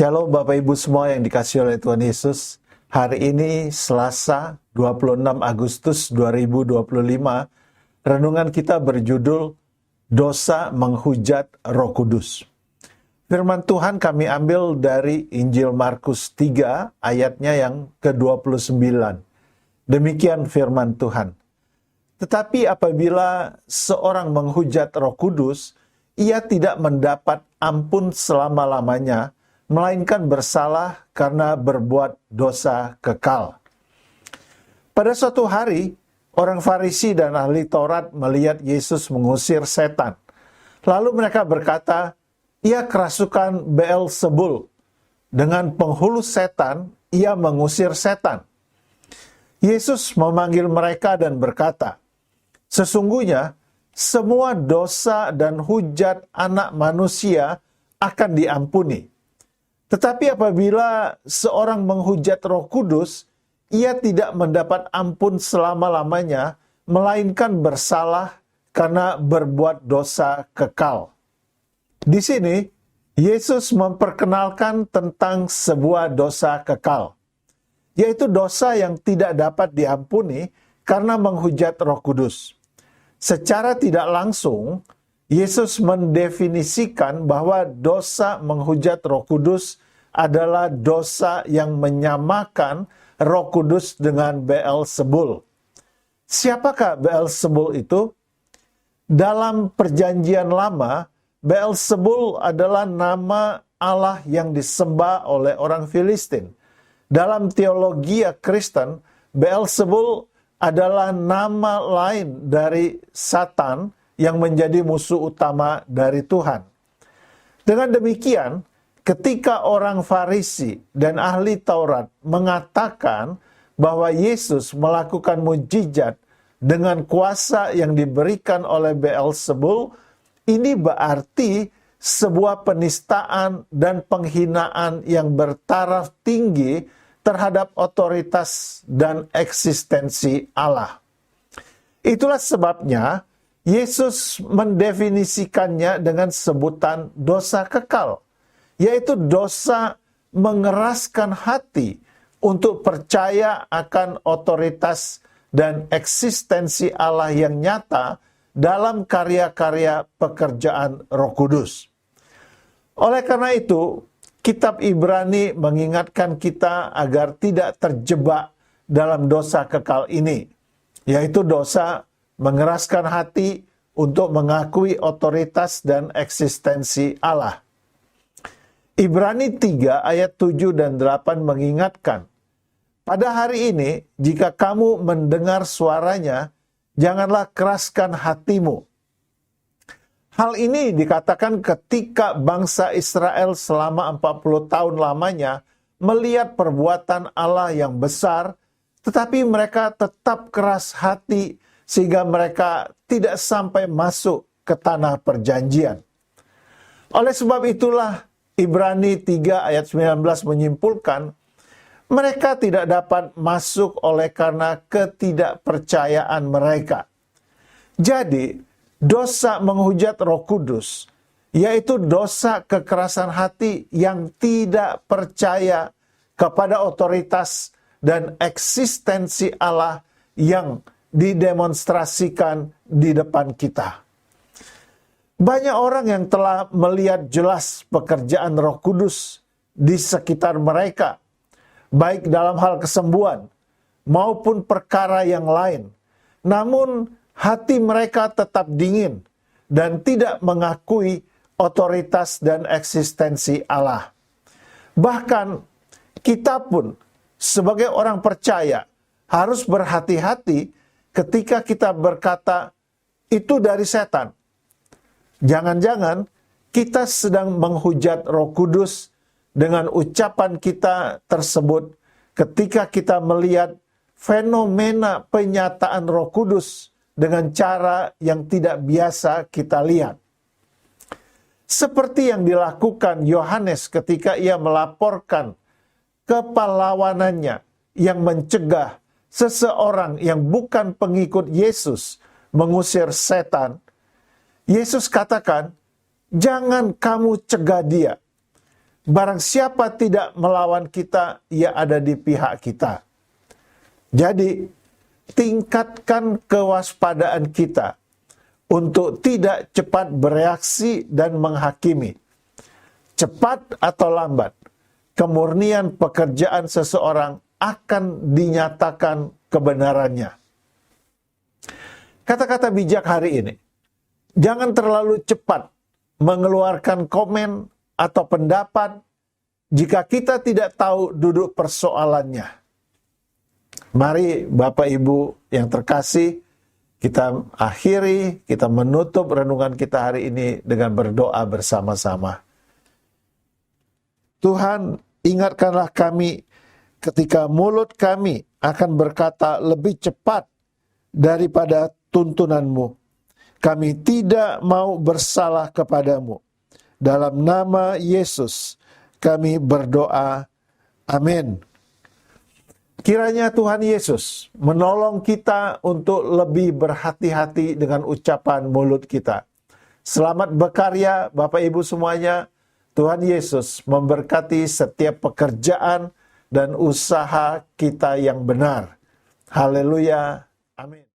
Shalom Bapak Ibu semua yang dikasihi oleh Tuhan Yesus. Hari ini Selasa 26 Agustus 2025. Renungan kita berjudul Dosa Menghujat Roh Kudus. Firman Tuhan kami ambil dari Injil Markus 3 ayatnya yang ke-29. Demikian firman Tuhan. Tetapi apabila seorang menghujat Roh Kudus, ia tidak mendapat ampun selama-lamanya, melainkan bersalah karena berbuat dosa kekal. Pada suatu hari, orang Farisi dan ahli Taurat melihat Yesus mengusir setan. Lalu mereka berkata, ia kerasukan Beelzebul. Dengan penghulu setan, ia mengusir setan. Yesus memanggil mereka dan berkata, sesungguhnya semua dosa dan hujat anak manusia akan diampuni. Tetapi apabila seorang menghujat Roh Kudus, ia tidak mendapat ampun selama-lamanya, melainkan bersalah karena berbuat dosa kekal. Di sini, Yesus memperkenalkan tentang sebuah dosa kekal, yaitu dosa yang tidak dapat diampuni karena menghujat Roh Kudus. Secara tidak langsung, Yesus mendefinisikan bahwa dosa menghujat Roh Kudus adalah dosa yang menyamakan Roh Kudus dengan Beelzebul. Siapakah Beelzebul itu? Dalam Perjanjian Lama, Beelzebul adalah nama Allah yang disembah oleh orang Filistin. Dalam teologi Kristen, Beelzebul adalah nama lain dari Satan yang menjadi musuh utama dari Tuhan. Dengan demikian, ketika orang Farisi dan ahli Taurat mengatakan bahwa Yesus melakukan mujizat dengan kuasa yang diberikan oleh Beelzebul, ini berarti sebuah penistaan dan penghinaan yang bertaraf tinggi terhadap otoritas dan eksistensi Allah. Itulah sebabnya Yesus mendefinisikannya dengan sebutan dosa kekal, yaitu dosa mengeraskan hati untuk percaya akan otoritas dan eksistensi Allah yang nyata dalam karya-karya pekerjaan Roh Kudus. Oleh karena itu, Kitab Ibrani mengingatkan kita agar tidak terjebak dalam dosa kekal ini, yaitu dosa mengeraskan hati untuk mengakui otoritas dan eksistensi Allah. Ibrani 3 ayat 7 dan 8 mengingatkan, pada hari ini jika kamu mendengar suaranya, janganlah keraskan hatimu. Hal ini dikatakan ketika bangsa Israel selama 40 tahun lamanya melihat perbuatan Allah yang besar, tetapi mereka tetap keras hati sehingga mereka tidak sampai masuk ke tanah perjanjian. Oleh sebab itulah Ibrani 3 ayat 19 menyimpulkan, mereka tidak dapat masuk oleh karena ketidakpercayaan mereka. Jadi, dosa menghujat Roh Kudus, yaitu dosa kekerasan hati yang tidak percaya kepada otoritas dan eksistensi Allah yang didemonstrasikan di depan kita. Banyak orang yang telah melihat jelas pekerjaan Roh Kudus di sekitar mereka, baik dalam hal kesembuhan maupun perkara yang lain. Namun hati mereka tetap dingin dan tidak mengakui otoritas dan eksistensi Allah. Bahkan kita pun sebagai orang percaya harus berhati-hati ketika kita berkata, itu dari setan. Jangan-jangan kita sedang menghujat Roh Kudus dengan ucapan kita tersebut ketika kita melihat fenomena penyataan Roh Kudus dengan cara yang tidak biasa kita lihat. Seperti yang dilakukan Yohanes ketika ia melaporkan kepahlawanannya yang mencegah seseorang yang bukan pengikut Yesus mengusir setan. Yesus katakan, jangan kamu cegah dia. barang siapa tidak melawan kita, ia ada di pihak kita. Jadi, tingkatkan kewaspadaan kita untuk tidak cepat bereaksi dan menghakimi. Cepat atau lambat, kemurnian pekerjaan seseorang akan dinyatakan kebenarannya. Kata-kata bijak hari ini, jangan terlalu cepat mengeluarkan komen atau pendapat jika kita tidak tahu duduk persoalannya. Mari Bapak Ibu yang terkasih, kita akhiri, kita menutup renungan kita hari ini dengan berdoa bersama-sama. Tuhan, ingatkanlah kami ketika mulut kami akan berkata lebih cepat daripada tuntunan-Mu. Kami tidak mau bersalah kepadamu. Dalam nama Yesus kami berdoa. Amin. Kiranya Tuhan Yesus menolong kita untuk lebih berhati-hati dengan ucapan mulut kita. Selamat berkarya Bapak Ibu semuanya. Tuhan Yesus memberkati setiap pekerjaan dan usaha kita yang benar. Haleluya. Amin.